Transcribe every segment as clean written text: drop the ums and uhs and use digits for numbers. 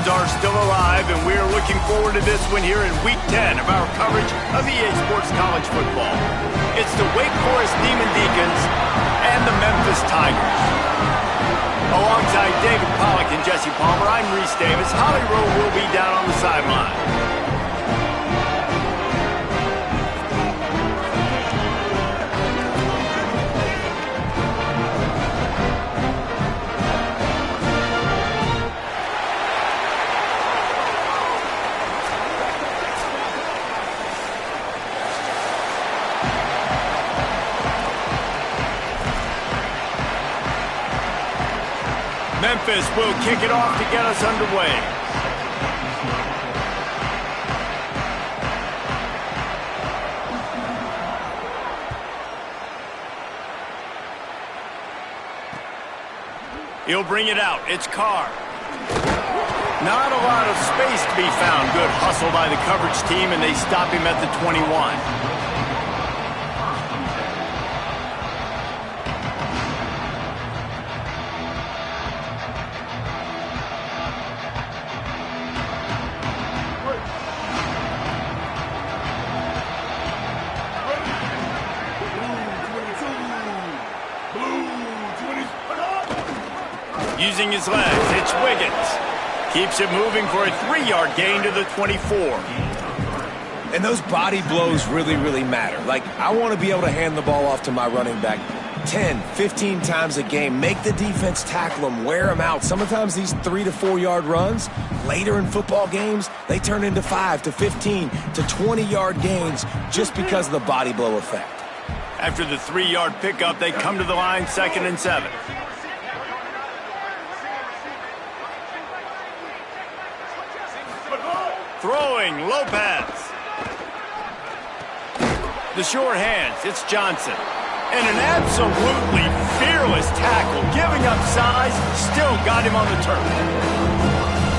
Browns are still alive, and we are looking forward to this one here in Week 10 of our coverage of EA Sports College Football. It's the Wake Forest Demon Deacons and the Memphis Tigers. Alongside David Pollack and Jesse Palmer, I'm Reese Davis. Holly Rowe will be down on the sideline. Memphis will kick it off to get us underway. He'll bring it out. It's Carr. Not a lot of space to be found. Good hustle by the coverage team, and they stop him at the 21. Using his legs, it's Wiggins. Keeps it moving for a 3-yard gain to the 24. And those body blows really, really matter. Like, I want to be able to hand the ball off to my running back 10, 15 times a game. Make the defense tackle them, wear them out. Sometimes these 3 to 4 yard runs, later in football games, they turn into 5 to 15 to 20-yard gains just because of the body blow effect. After the 3-yard pickup, they come to the line 2nd and 7. Throwing, Lopez. The short hands, it's Johnson. And an absolutely fearless tackle, giving up size, still got him on the turf.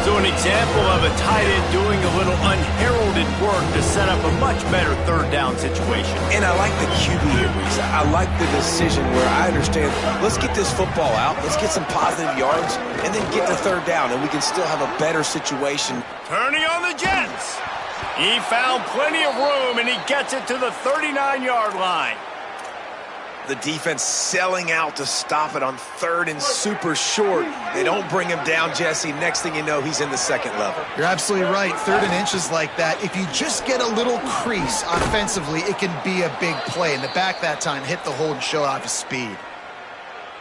So an example of a tight end doing a little unheralded work to set up a much better 3rd down situation. And I like the QB here, Reese. I like the decision where I understand, let's get this football out, let's get some positive yards, and then get to 3rd down, and we can still have a better situation. Turning on the Jets. He found plenty of room, and he gets it to the 39-yard line. The defense selling out to stop it on 3rd and super short. They don't bring him down, Jesse. Next thing you know, he's in the 2nd level. You're absolutely right. 3rd and inches like that, if you just get a little crease offensively, it can be a big play. And the back that time hit the hole and showed off his speed.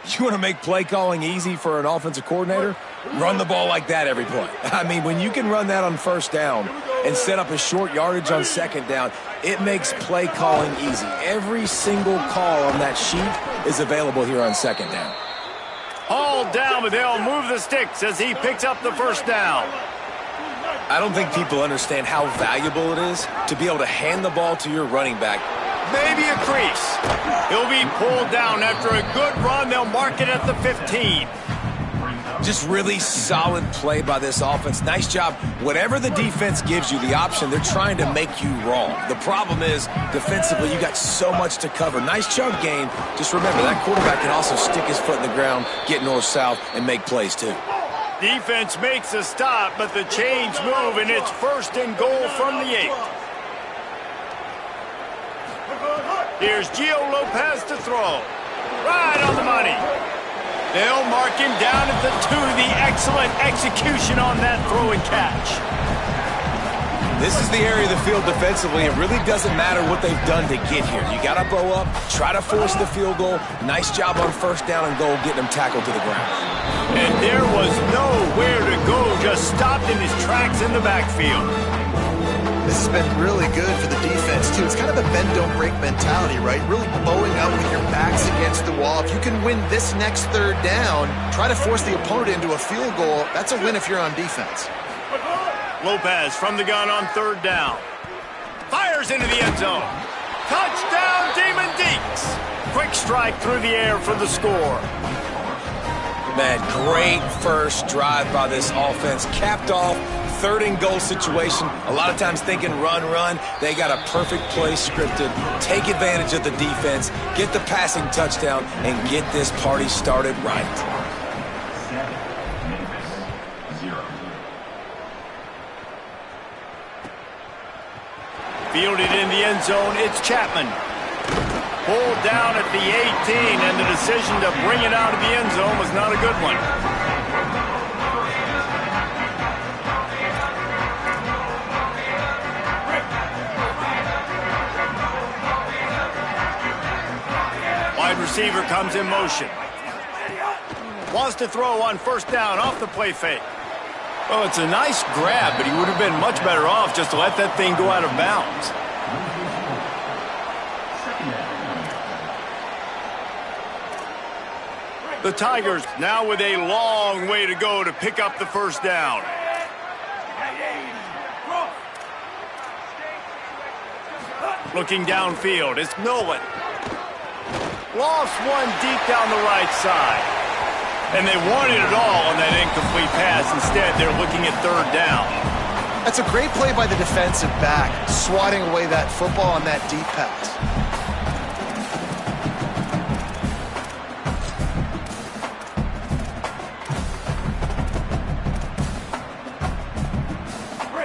You want to make play calling easy for an offensive coordinator? Run the ball like that every play. I mean, when you can run that on 1st down and set up a short yardage on 2nd down, it makes play calling easy. Every single call on that sheet is available here on 2nd down. All down, but they'll move the sticks as he picks up the 1st down. I don't think people understand how valuable it is to be able to hand the ball to your running back. Maybe a crease. He'll be pulled down after a good run. They'll mark it at the 15. Just really solid play by this offense. Nice job. Whatever the defense gives you the option, they're trying to make you wrong. The problem is, defensively, you got so much to cover. Nice chunk gain. Just remember, that quarterback can also stick his foot in the ground, get north-south, and make plays too. Defense makes a stop, but the chains move, and it's 1st and goal from the 8. Here's Gio Lopez to throw. Right on the money. They'll mark him down at the 2. The excellent execution on that throw and catch. This is the area of the field defensively. It really doesn't matter what they've done to get here. You got to bow up, try to force the field goal. Nice job on 1st down and goal, getting him tackled to the ground. And there was nowhere to go, just stopped in his tracks in the backfield. This has been really good for the defense, too. It's kind of a bend-don't-break mentality, right? Really bowing out with your backs against the wall. If you can win this next 3rd down, try to force the opponent into a field goal. That's a win if you're on defense. Lopez from the gun on 3rd down. Fires into the end zone. Touchdown, Demon Deacs. Quick strike through the air for the score. Man, great first drive by this offense. Capped off, 3rd and goal situation. A lot of times thinking run. They got a perfect play scripted. Take advantage of the defense, get the passing touchdown, and get this party started right. Fielded in the end zone, it's Chapman. Pulled down at the 18, and the decision to bring it out of the end zone was not a good one. Wide receiver comes in motion. Wants to throw on first down off the play fake. Well, it's a nice grab, but he would have been much better off just to let that thing go out of bounds. The Tigers now with a long way to go to pick up the first down. Looking downfield, it's Nolan. Lost one deep down the right side. And they wanted it all on that incomplete pass. Instead, they're looking at third down. That's a great play by the defensive back, swatting away that football on that deep pass.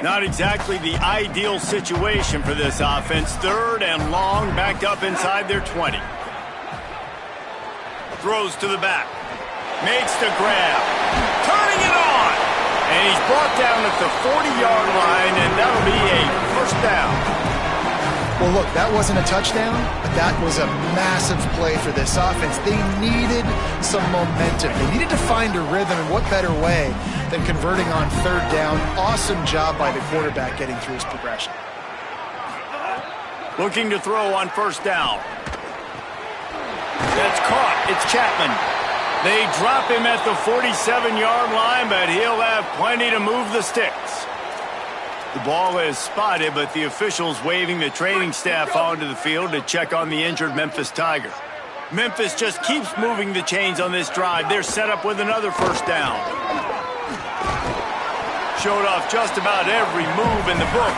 Not exactly the ideal situation for this offense. Third and long, backed up inside their 20. Throws to the back. Makes the grab. Turning it on. And he's brought down at the 40-yard line, and that'll be a first down. Well, look, that wasn't a touchdown, but that was a massive play for this offense. They needed some momentum. They needed to find a rhythm, and what better way than converting on third down. Awesome job by the quarterback getting through his progression. Looking to throw on first down. That's caught. It's Chapman. They drop him at the 47-yard line, but he'll have plenty to move the sticks. The ball is spotted, but the officials waving the training staff onto the field to check on the injured Memphis Tiger. Memphis just keeps moving the chains on this drive. They're set up with another first down. Showed off just about every move in the book,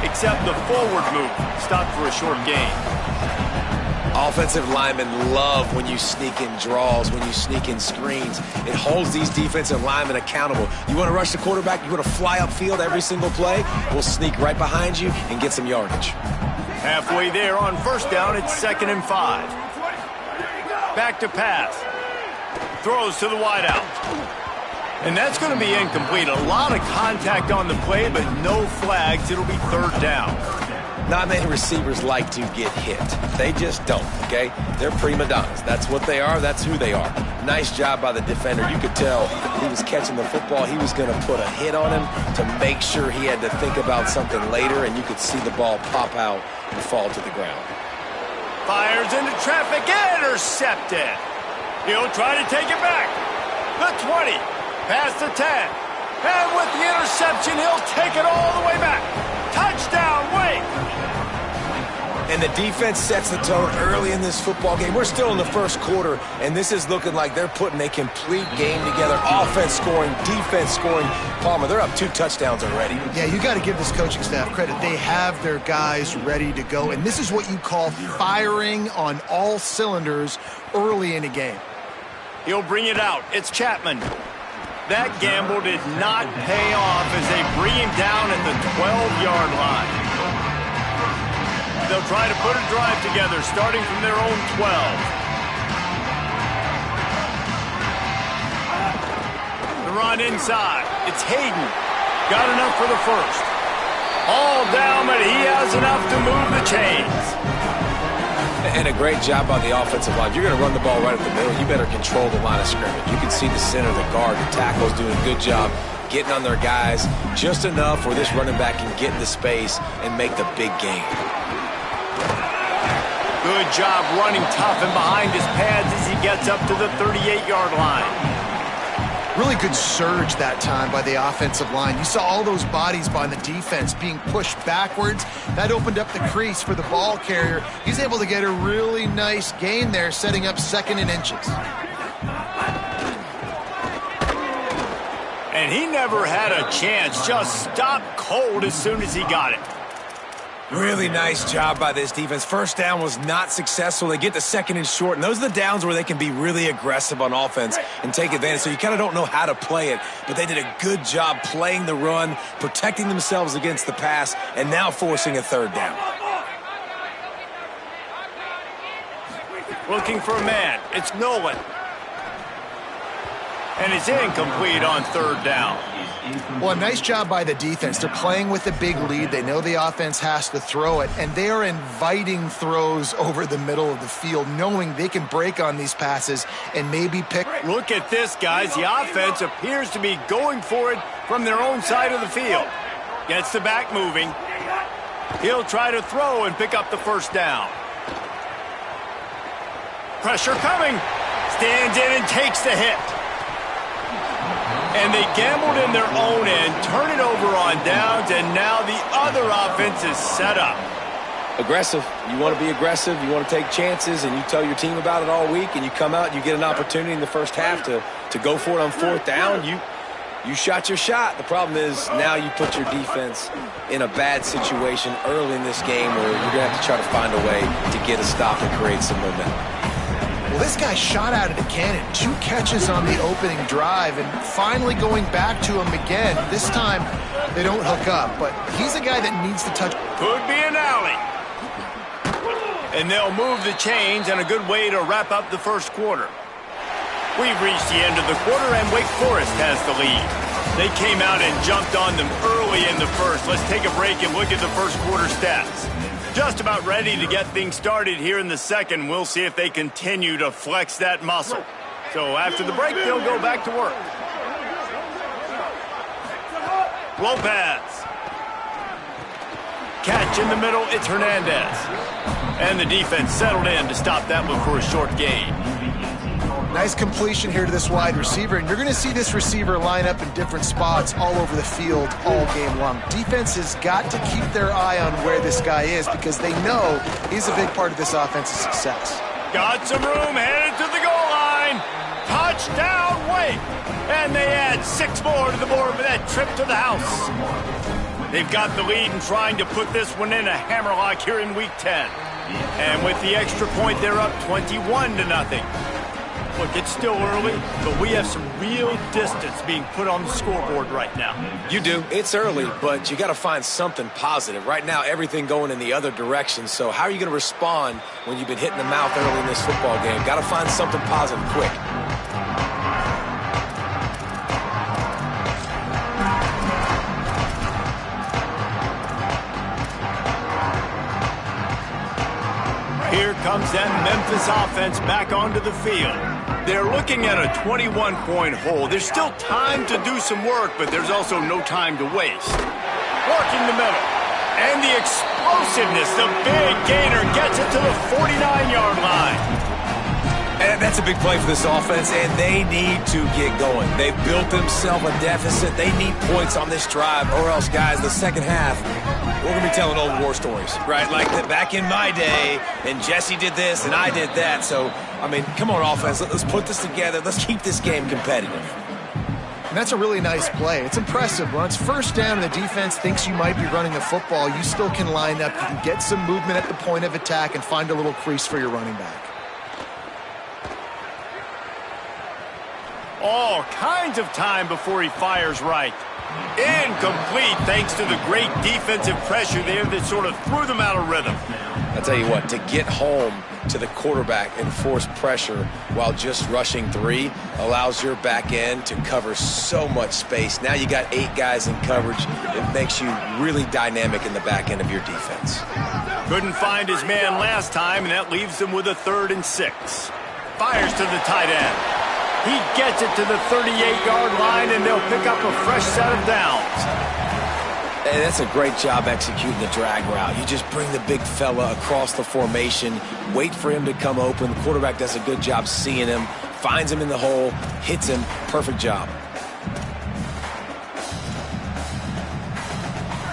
except the forward move. Stopped for a short gain. Offensive linemen love when you sneak in draws, when you sneak in screens. It holds these defensive linemen accountable. You want to rush the quarterback, you want to fly upfield every single play, we'll sneak right behind you and get some yardage. Halfway there on first down, it's 2nd and 5. Back to pass. Throws to the wideout. And that's going to be incomplete. A lot of contact on the play, but no flags. It'll be third down. Not many receivers like to get hit. They just don't, okay? They're prima donnas. That's what they are. That's who they are. Nice job by the defender. You could tell he was catching the football. He was going to put a hit on him to make sure he had to think about something later, and you could see the ball pop out and fall to the ground. Fires into traffic. Intercepted. He'll try to take it back. The 20. Past the 10. And with the interception, he'll take it all the way back. Touchdown, Wake! And the defense sets the tone early in this football game. We're still in the first quarter, and this is looking like they're putting a complete game together. Offense scoring, defense scoring. Palmer, they're up 2 touchdowns already. Yeah, you got to give this coaching staff credit. They have their guys ready to go, and this is what you call firing on all cylinders early in a game. He'll bring it out. It's Chapman. That gamble did not pay off as they bring him down at the 12-yard line. They'll try to put a drive together, starting from their own 12. The run inside. It's Hayden. Got enough for the first. All down, but he has enough to move the chains. And a great job by the offensive line. You're going to run the ball right up the middle. You better control the line of scrimmage. You can see the center, the guard, the tackles doing a good job getting on their guys just enough where this running back can get into space and make the big game. Good job running tough and behind his pads as he gets up to the 38-yard line. Really good surge that time by the offensive line. You saw all those bodies by the defense being pushed backwards. That opened up the crease for the ball carrier. He's able to get a really nice gain there, setting up 2nd and inches. And he never had a chance. Just stopped cold as soon as he got it. Really nice job by this defense. First down was not successful. They get the 2nd and short, and those are the downs where they can be really aggressive on offense and take advantage. So you kind of don't know how to play it, but they did a good job playing the run, protecting themselves against the pass, and now forcing a third down. Looking for a man. It's Nolan. And it's incomplete on third down. Well, a nice job by the defense. They're playing with a big lead. They know the offense has to throw it, and they are inviting throws over the middle of the field, knowing they can break on these passes and maybe pick. Look at this, guys. The offense appears to be going for it from their own side of the field. Gets the back moving. He'll try to throw and pick up the first down. Pressure coming. Stands in and takes the hit. And they gambled in their own end, turn it over on downs, and now the other offense is set up. Aggressive. You want to be aggressive. You want to take chances, and you tell your team about it all week, and you come out and you get an opportunity in the first half to go for it on fourth down. You shot your shot. The problem is now you put your defense in a bad situation early in this game where you're going to have to try to find a way to get a stop and create some momentum. Well, this guy shot out of the cannon. 2 catches on the opening drive, and finally going back to him again. This time, they don't hook up, but he's a guy that needs to touch. Could be an alley. And they'll move the chains, and a good way to wrap up the first quarter. We've reached the end of the quarter, and Wake Forest has the lead. They came out and jumped on them early in the first. Let's take a break and look at the first quarter stats. Just about ready to get things started here in the second. We'll see if they continue to flex that muscle. So after the break, they'll go back to work. Lopez. Catch in the middle, it's Hernandez. And the defense settled in to stop that one for a short gain. Nice completion here to this wide receiver, and you're going to see this receiver line up in different spots all over the field all game long. Defense has got to keep their eye on where this guy is because they know he's a big part of this offense's success. Got some room, headed to the goal line. Touchdown, Wake! And they add 6 more to the board with that trip to the house. They've got the lead and trying to put this one in a hammerlock here in Week 10. And with the extra point, they're up 21-0. Look, it's still early, but we have some real distance being put on the scoreboard right now. You do. It's early, but you got to find something positive. Right now, everything going in the other direction. So how are you going to respond when you've been hit in the mouth early in this football game? Got to find something positive quick. Here comes that Memphis offense back onto the field. They're looking at a 21-point hole. There's still time to do some work, but there's also no time to waste. Working the middle. And the explosiveness, the big gainer gets it to the 49-yard line. And that's a big play for this offense, and they need to get going. They've built themselves a deficit. They need points on this drive, or else, guys, the second half, we're going to be telling old war stories, right? Like back in my day, and Jesse did this, and I did that. So, I mean, come on, offense. Let's put this together. Let's keep this game competitive. And that's a really nice play. It's impressive. When it's first down and the defense thinks you might be running the football, you still can line up. You can get some movement at the point of attack and find a little crease for your running back. All kinds of time before he fires right. Incomplete thanks to the great defensive pressure there that sort of threw them out of rhythm. I'll tell you what, to get home to the quarterback and force pressure while just rushing 3 allows your back end to cover so much space. Now you got 8 guys in coverage. It makes you really dynamic in the back end of your defense. Couldn't find his man last time, and that leaves them with a 3rd and 6. Fires to the tight end. He gets it to the 38-yard line, and they'll pick up a fresh set of downs. Hey, that's a great job executing the drag route. You just bring the big fella across the formation, wait for him to come open. The quarterback does a good job seeing him, finds him in the hole, hits him. Perfect job.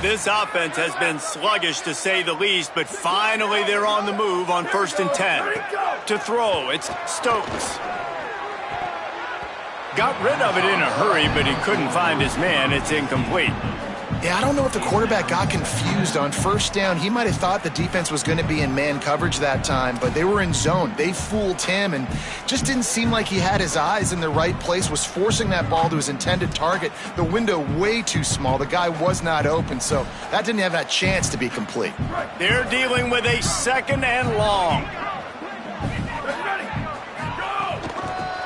This offense has been sluggish, to say the least, but finally they're on the move on 1st and 10. To throw, it's Stokes. Got rid of it in a hurry, but he couldn't find his man. It's incomplete. Yeah, I don't know if the quarterback got confused on 1st down. He might have thought the defense was going to be in man coverage that time, but they were in zone. They fooled him and just didn't seem like he had his eyes in the right place, was forcing that ball to his intended target. The window way too small. The guy was not open, so that didn't have that chance to be complete. They're dealing with a 2nd and long.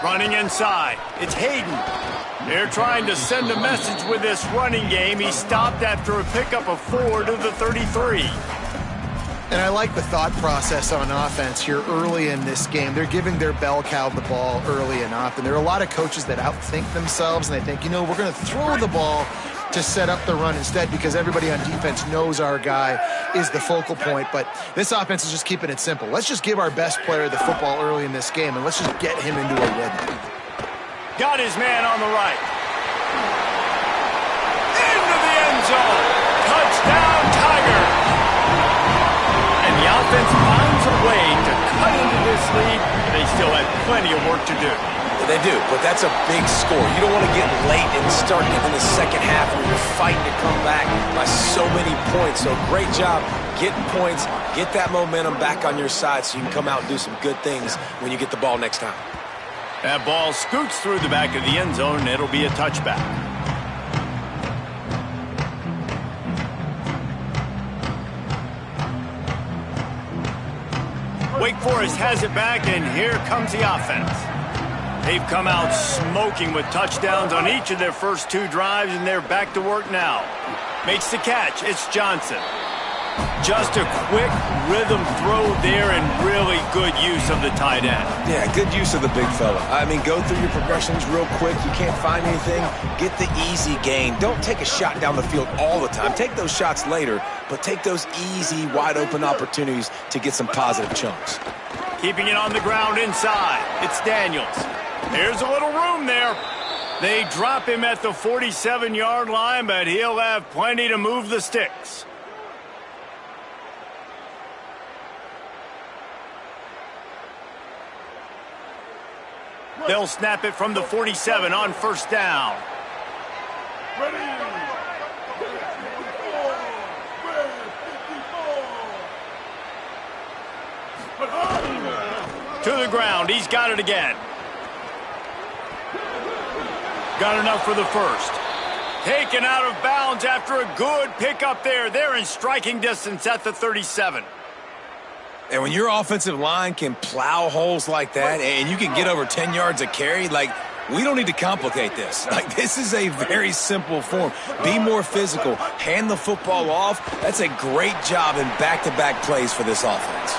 Running inside, it's Hayden. They're trying to send a message with this running game. He stopped after a pickup of 4 to the 33. And I like the thought process on offense here early in this game. They're giving their bell cow the ball early and often. There are a lot of coaches that outthink themselves, and they think, we're going to throw the ball to set up the run instead because everybody on defense knows our guy is the focal point. But this offense is just keeping it simple. Let's just give our best player the football early in this game, and let's just get him into a rhythm. Got his man on the right. Into the end zone. Touchdown, Tigers. And the offense finds a way to cut into this lead. They still have plenty of work to do. They do, but that's a big score. You don't want to get late and start in the second half where you're fighting to come back by so many points. So great job getting points, get that momentum back on your side so you can come out and do some good things when you get the ball next time. That ball scoots through the back of the end zone, and it'll be a touchback. Wake Forest has it back, and here comes the offense. They've come out smoking with touchdowns on each of their first 2 drives, and they're back to work now. Makes the catch. It's Johnson. Just a quick rhythm throw there and really good use of the tight end. Yeah, good use of the big fella. I mean, go through your progressions real quick. You can't find anything. Get the easy gain. Don't take a shot down the field all the time. Take those shots later, but take those easy, wide-open opportunities to get some positive chunks. Keeping it on the ground inside. It's Daniels. There's a little room there. They drop him at the 47-yard line, but he'll have plenty to move the sticks. They'll snap it from the 47 on first down. To the ground. He's got it again. Got enough for the first. Taken out of bounds after a good pickup there. They're in striking distance at the 37. And when your offensive line can plow holes like that and you can get over 10 yards a carry, we don't need to complicate this. This is a very simple form. Be more physical. Hand the football off. That's a great job in back-to-back plays for this offense.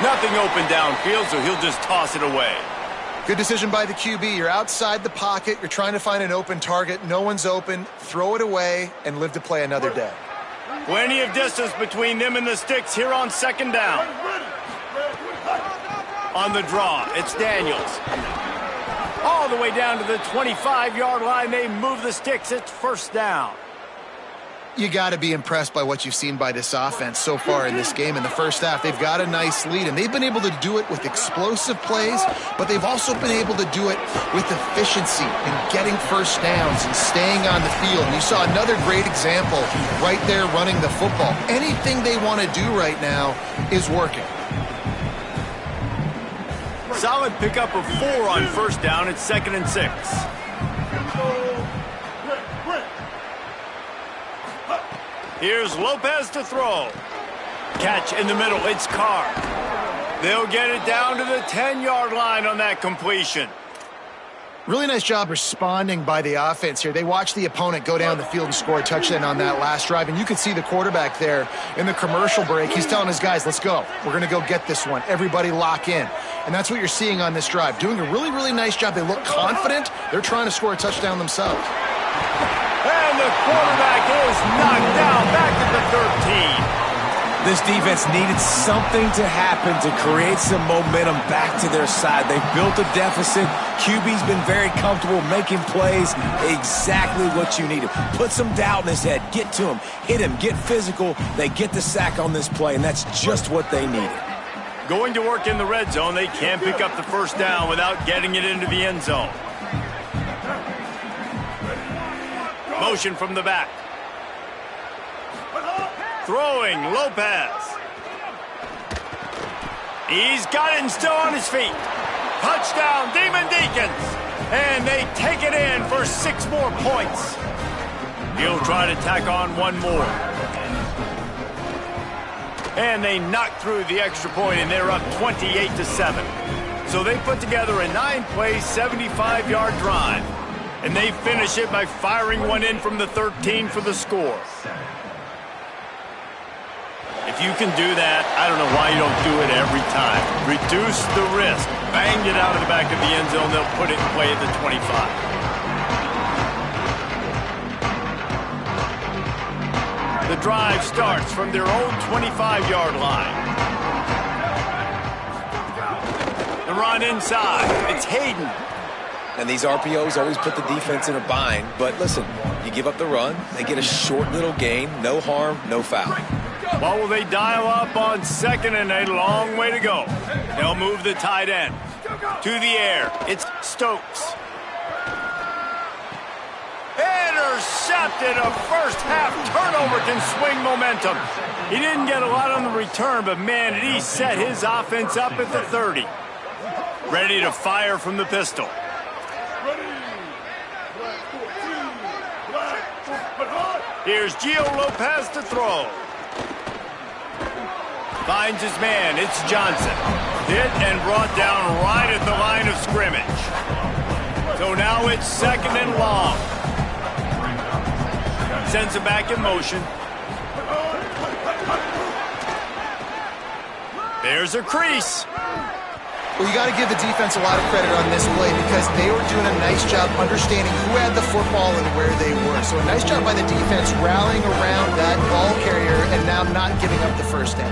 Nothing open downfield, so he'll just toss it away. Good decision by the QB. You're outside the pocket. You're trying to find an open target. No one's open. Throw it away and live to play another day. Plenty of distance between them and the sticks here on second down. On the draw, it's Daniels. All the way down to the 25-yard line. They move the sticks. It's first down. You got to be impressed by what you've seen by this offense so far in this game. In the first half, they've got a nice lead, and they've been able to do it with explosive plays, but they've also been able to do it with efficiency and getting first downs and staying on the field. And you saw another great example right there running the football. Anything they want to do right now is working. Solid pickup of 4 on first down. It's 2nd and 6. Here's Lopez to throw. Catch in the middle. It's Carr. They'll get it down to the 10-yard line on that completion. Really nice job responding by the offense here. They watched the opponent go down the field and score a touchdown on that last drive. And you can see the quarterback there in the commercial break. He's telling his guys, let's go. We're going to go get this one. Everybody lock in. And that's what you're seeing on this drive. Doing a really, really nice job. They look confident. They're trying to score a touchdown themselves. And the quarterback is knocked down back at the 13. This defense needed something to happen to create some momentum back to their side. They've built a deficit. QB's been very comfortable making plays. Exactly what you needed. Put some doubt in his head. Get to him. Hit him. Get physical. They get the sack on this play, and that's just what they needed. Going to work in the red zone. They can't pick up the first down without getting it into the end zone. Motion from the back. Throwing, Lopez. He's got it and still on his feet. Touchdown, Demon Deacons. And they take it in for 6 more points. He'll try to tack on 1 more. And they knock through the extra point, and they're up 28-7. So they put together a 9-play, 75-yard drive. And they finish it by firing one in from the 13 for the score. If you can do that, I don't know why you don't do it every time. Reduce the risk. Bang it out of the back of the end zone. They'll put it in play at the 25. The drive starts from their own 25-yard line. The run inside. It's Hayden. And these RPOs always put the defense in a bind. But listen, you give up the run, they get a short little gain. No harm, no foul. What will they dial up on 2nd and a long way to go? They'll move the tight end. To the air. It's Stokes. Intercepted. A first-half turnover can swing momentum. He didn't get a lot on the return, but, man, did he set his offense up at the 30. Ready to fire from the pistol. Here's Gio Lopez to throw. Finds his man. It's Johnson. Hit and brought down right at the line of scrimmage. So now it's 2nd and long. Sends it back in motion. There's a crease. Well, you got to give the defense a lot of credit on this play because they were doing a nice job understanding who had the football and where they were. So a nice job by the defense rallying around that ball carrier and now not giving up the first down.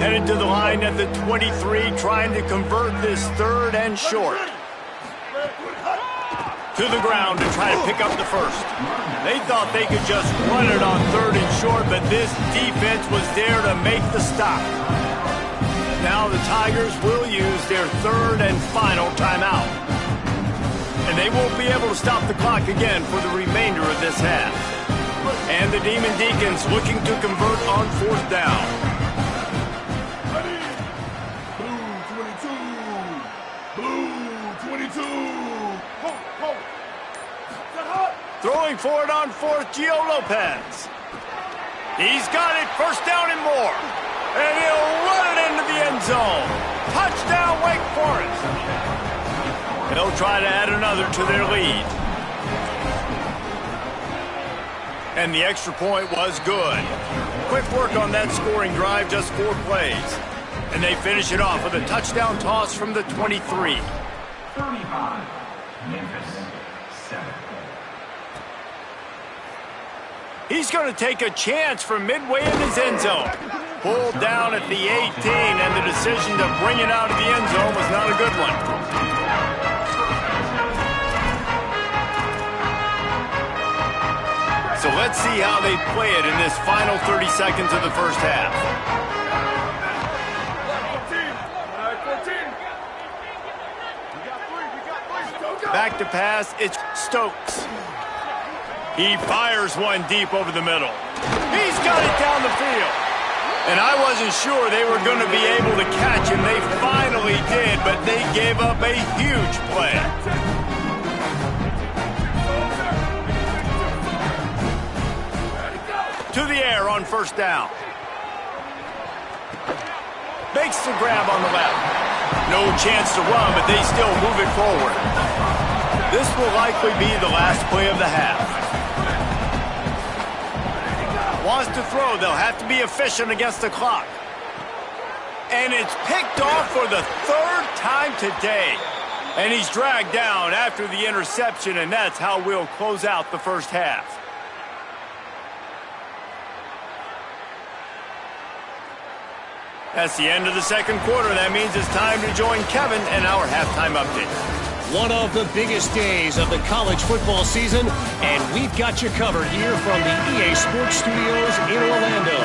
Headed to the line at the 23, trying to convert this 3rd and short. To the ground to try to pick up the first. They thought they could just run it on 3rd and short, but this defense was there to make the stop. Now the Tigers will use their 3rd and final timeout. And they won't be able to stop the clock again for the remainder of this half. And the Demon Deacons looking to convert on 4th down. Throwing for it on 4th, Gio Lopez. He's got it, 1st down and more. And he'll run it into the end zone. Touchdown, Wake Forest. They'll try to add another to their lead. And the extra point was good. Quick work on that scoring drive, just 4 plays. And they finish it off with a touchdown toss from the 23. 35, Memphis 7. He's going to take a chance from midway in his end zone. Pulled down at the 18, and the decision to bring it out of the end zone was not a good one. So let's see how they play it in this final 30 seconds of the first half. Back to pass, it's Stokes. He fires one deep over the middle. He's got it down the field. And I wasn't sure they were going to be able to catch him. They finally did, but they gave up a huge play. To the air on 1st down. Makes the grab on the left. No chance to run, but they still move it forward. This will likely be the last play of the half. Wants to throw, they'll have to be efficient against the clock. And it's picked off for the 3rd time today. And he's dragged down after the interception, and that's how we'll close out the first half. That's the end of the 2nd quarter. That means it's time to join Kevin and our halftime update. One of the biggest days of the college football season, and we've got you covered here from the EA Sports Studios in Orlando.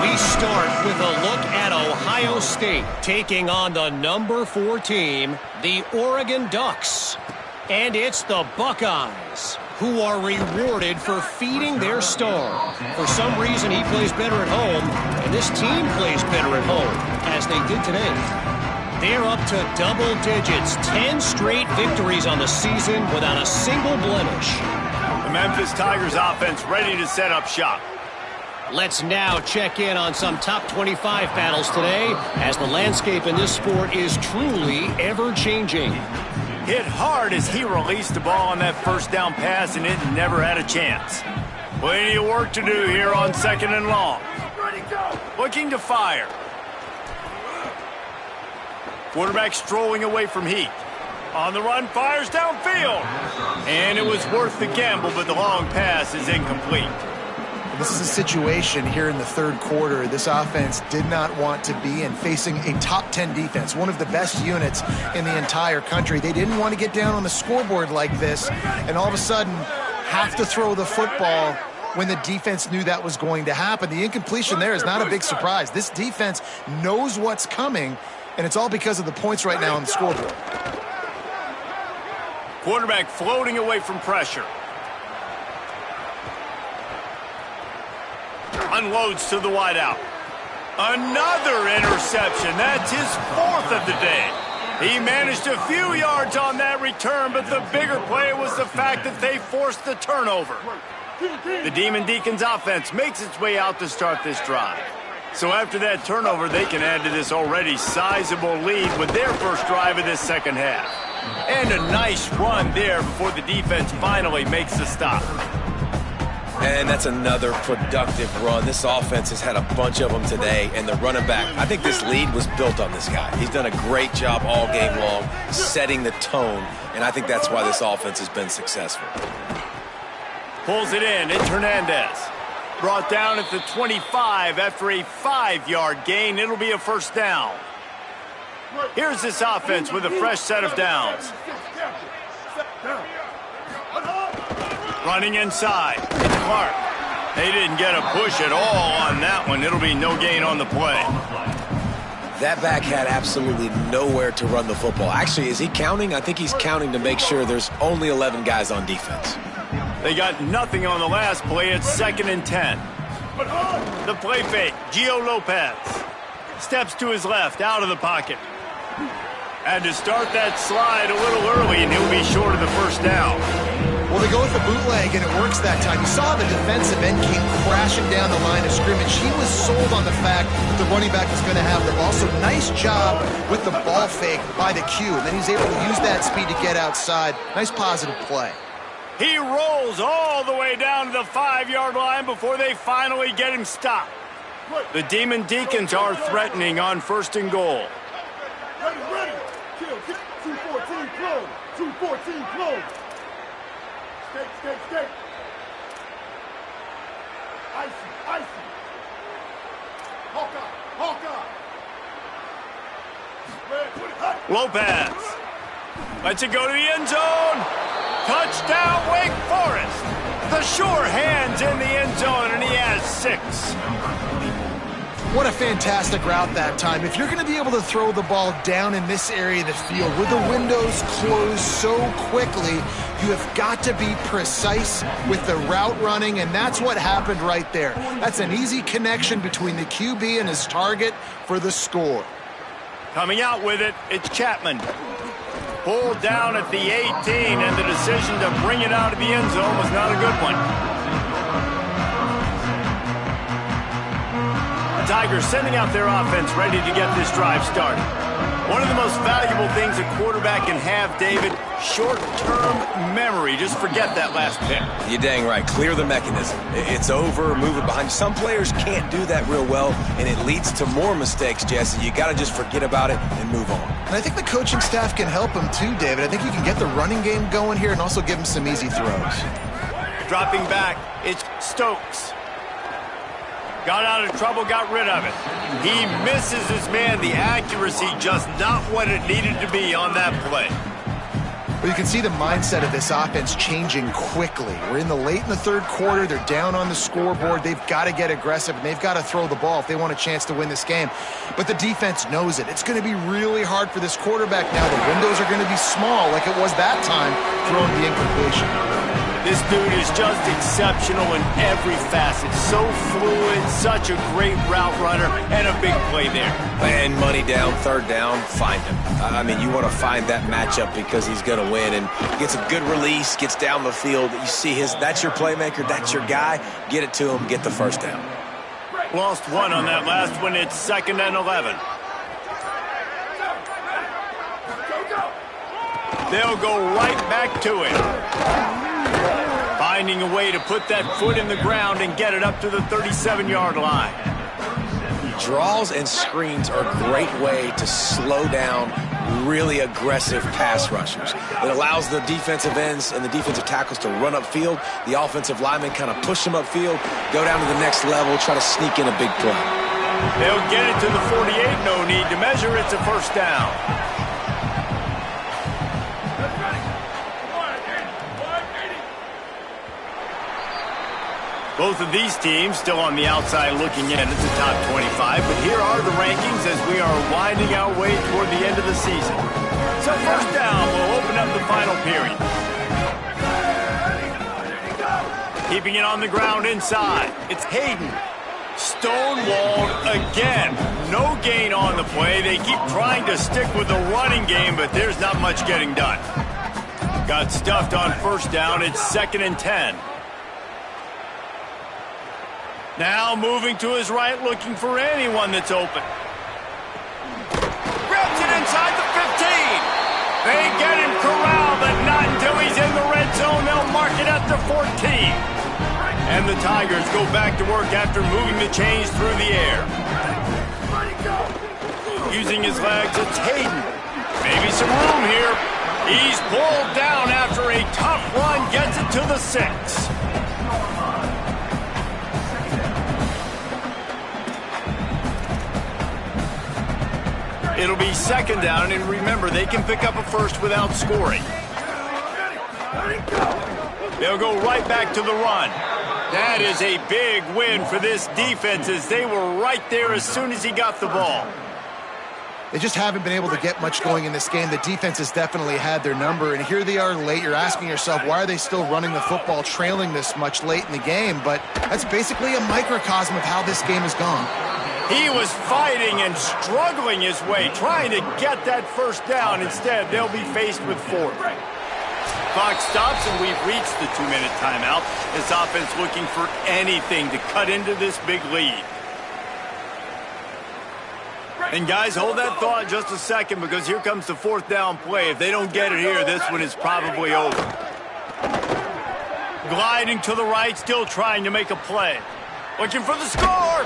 We start with a look at Ohio State taking on the number 4 team, the Oregon Ducks. And it's the Buckeyes who are rewarded for feeding their star. For some reason, he plays better at home, and this team plays better at home, as they did today. They're up to double digits, 10 straight victories on the season without a single blemish. The Memphis Tigers offense ready to set up shop. Let's now check in on some top 25 battles today, as the landscape in this sport is truly ever-changing. Hit hard as he released the ball on that first down pass, and it never had a chance. Plenty of work to do here on 2nd and long. Looking to fire. Quarterback strolling away from Heath. On the run, fires downfield. And it was worth the gamble, but the long pass is incomplete. This is a situation here in the third quarter this offense did not want to be in, facing a top 10 defense, one of the best units in the entire country. They didn't want to get down on the scoreboard like this and all of a sudden have to throw the football when the defense knew that was going to happen. The incompletion there is not a big surprise. This defense knows what's coming, and it's all because of the points right now on the scoreboard. Quarterback floating away from pressure. Unloads to the wideout. Another interception. That's his 4th of the day. He managed a few yards on that return, but the bigger play was the fact that they forced the turnover. The Demon Deacons offense makes its way out to start this drive. So after that turnover, they can add to this already sizable lead with their first drive of this second half. And a nice run there before the defense finally makes the stop. And that's another productive run. This offense has had a bunch of them today, and the running back, I think this lead was built on this guy. He's done a great job all game long, setting the tone, and I think that's why this offense has been successful. Pulls it in. It's Hernandez. Brought down at the 25 after a 5-yard gain. It'll be a first down. Here's this offense with a fresh set of downs. Running inside. It's Clark. They didn't get a push at all on that one. It'll be no gain on the play. That back had absolutely nowhere to run the football. Actually, is he counting? I think he's counting to make sure there's only 11 guys on defense. They got nothing on the last play. It's 2nd and 10. The play fake. Gio Lopez steps to his left, out of the pocket. Had to start that slide a little early, and he'll be short of the first down. Well, they go with the bootleg, and it works that time. You saw the defensive end came crashing down the line of scrimmage. He was sold on the fact that the running back was going to have the ball. So nice job with the ball fake by the Q. And then he's able to use that speed to get outside. Nice positive play. He rolls all the way down to the 5-yard line before they finally get him stopped. The Demon Deacons are threatening on 1st and goal. Ready. Kill. 214 close. 214 close. Stay. Icy. Hawkeye. Lopez lets it go to the end zone. Touchdown, Wake Forest. The sure hands in the end zone, and he has 6. What a fantastic route that time. If you're going to be able to throw the ball down in this area of the field where the windows close so quickly, you have got to be precise with the route running, and that's what happened right there. That's an easy connection between the QB and his target for the score. Coming out with it, it's Chapman. Pulled down at the 18, and the decision to bring it out of the end zone was not a good one. The Tigers sending out their offense ready to get this drive started. One of the most valuable things a quarterback can have, David, short-term memory. Just forget that last pick. You're dang right. Clear the mechanism. It's over, move it behind. Some players can't do that real well, and it leads to more mistakes, Jesse. You got to just forget about it and move on. And I think the coaching staff can help him too, David. I think you can get the running game going here and also give him some easy throws. Dropping back, it's Stokes. Got out of trouble, got rid of it. He misses his man. The accuracy just not what it needed to be on that play. Well, you can see the mindset of this offense changing quickly. We're in the third quarter. They're down on the scoreboard. They've got to get aggressive, and they've got to throw the ball if they want a chance to win this game. But the defense knows it. It's going to be really hard for this quarterback now. The windows are going to be small like it was that time throwing the incompletion. This dude is just exceptional in every facet. So fluid, such a great route runner, and a big play there. And money down, third down, find him. I mean, you want to find that matchup because he's going to win, and gets a good release, gets down the field. You see that's your playmaker, that's your guy. Get it to him, get the first down. Lost one on that last one. It's 2nd and 11. They'll go right back to it. Finding a way to put that foot in the ground and get it up to the 37-yard line. Draws and screens are a great way to slow down really aggressive pass rushers. It allows the defensive ends and the defensive tackles to run upfield. The offensive linemen kind of push them upfield, go down to the next level, try to sneak in a big play. They'll get it to the 48. No need to measure. It's a first down. Both of these teams still on the outside looking in at the top 25, but here are the rankings as we are winding our way toward the end of the season. So first down will open up the final period. Keeping it on the ground inside. It's Hayden. Stonewalled again. No gain on the play. They keep trying to stick with the running game, but there's not much getting done. Got stuffed on first down. It's 2nd and 10. Now moving to his right, looking for anyone that's open. Grabs it inside the 15. They get him corralled, but not until he's in the red zone. They'll mark it at the 14. And the Tigers go back to work after moving the chains through the air. Using his legs, it's Hayden. Maybe some room here. He's pulled down after a tough run, gets it to the 6. It'll be 2nd down, and remember, they can pick up a first without scoring. They'll go right back to the run. That is a big win for this defense as they were right there as soon as he got the ball. They just haven't been able to get much going in this game. The defense has definitely had their number, and here they are late. You're asking yourself, why are they still running the football, trailing this much late in the game? But that's basically a microcosm of how this game has gone. He was fighting and struggling his way, trying to get that first down. Instead, they'll be faced with 4th. Clock stops, and we've reached the 2-minute timeout. This offense looking for anything to cut into this big lead. And guys, hold that thought just a second, because here comes the 4th down play. If they don't get it here, this one is probably over. Gliding to the right, still trying to make a play. Looking for the score!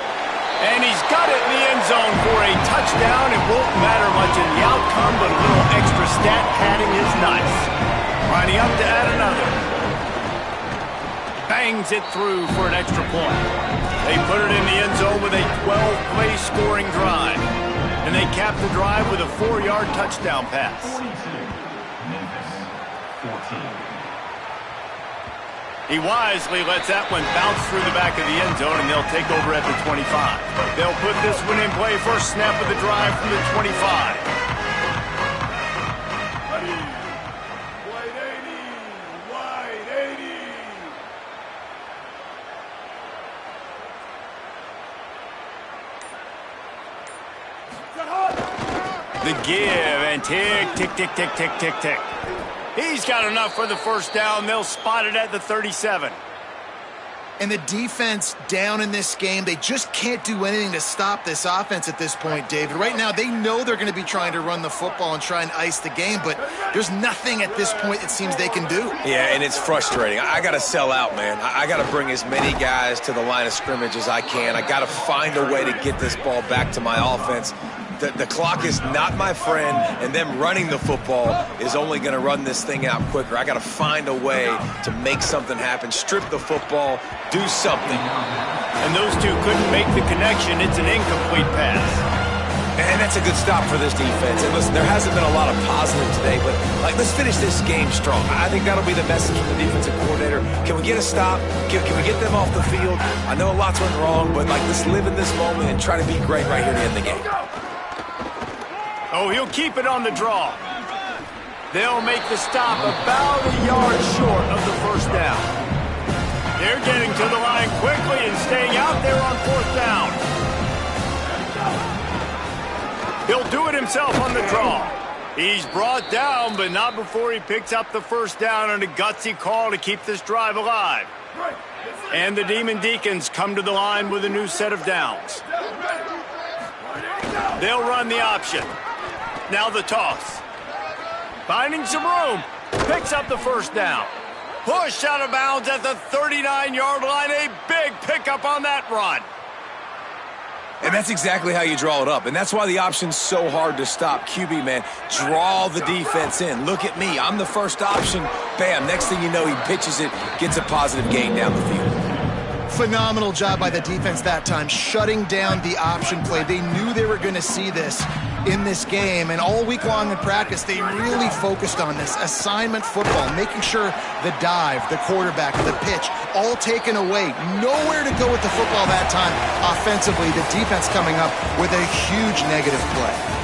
And he's got it in the end zone for a touchdown. It won't matter much in the outcome, but a little extra stat padding is nice. Lining up to add another. Bangs it through for an extra point. They put it in the end zone with a 12-play scoring drive. And they cap the drive with a 4-yard touchdown pass. 42, Memphis 14. He wisely lets that one bounce through the back of the end zone, and they'll take over at the 25. They'll put this one in play. First snap of the drive from the 25. Wide 80. Wide 80. The give, and tick, tick, tick, tick, tick, tick, tick. He's got enough for the first down. They'll spot it at the 37. And the defense down in this game, they just can't do anything to stop this offense at this point, David. Right now, they know they're going to be trying to run the football and try and ice the game, but there's nothing at this point it seems they can do. Yeah, and it's frustrating. I got to sell out, man. I got to bring as many guys to the line of scrimmage as I can. I got to find a way to get this ball back to my offense. The clock is not my friend, and them running the football is only going to run this thing out quicker. I got to find a way to make something happen, strip the football, do something. And those two couldn't make the connection. It's an incomplete pass. And that's a good stop for this defense. And listen, there hasn't been a lot of positive today, but let's finish this game strong. I think that'll be the message from the defensive coordinator. Can we get a stop? Can we get them off the field? I know lots went wrong, but let's live in this moment and try to be great right here to end the game. Oh, he'll keep it on the draw. They'll make the stop about a yard short of the first down. They're getting to the line quickly and staying out there on 4th down. He'll do it himself on the draw. He's brought down, but not before he picks up the first down, and a gutsy call to keep this drive alive. And the Demon Deacons come to the line with a new set of downs. They'll run the option. Now the toss. Finding some room. Picks up the first down. Push out of bounds at the 39-yard line. A big pickup on that run. And that's exactly how you draw it up. And that's why the option's so hard to stop. QB, man, draw the defense in. Look at me. I'm the first option. Bam. Next thing you know, he pitches it, gets a positive gain down the field. Phenomenal job by the defense that time, shutting down the option play. They knew they were going to see this in this game, and all week long in practice, they really focused on this assignment football, making sure the dive, the quarterback, the pitch, all taken away. Nowhere to go with the football that time offensively. The defense coming up with a huge negative play.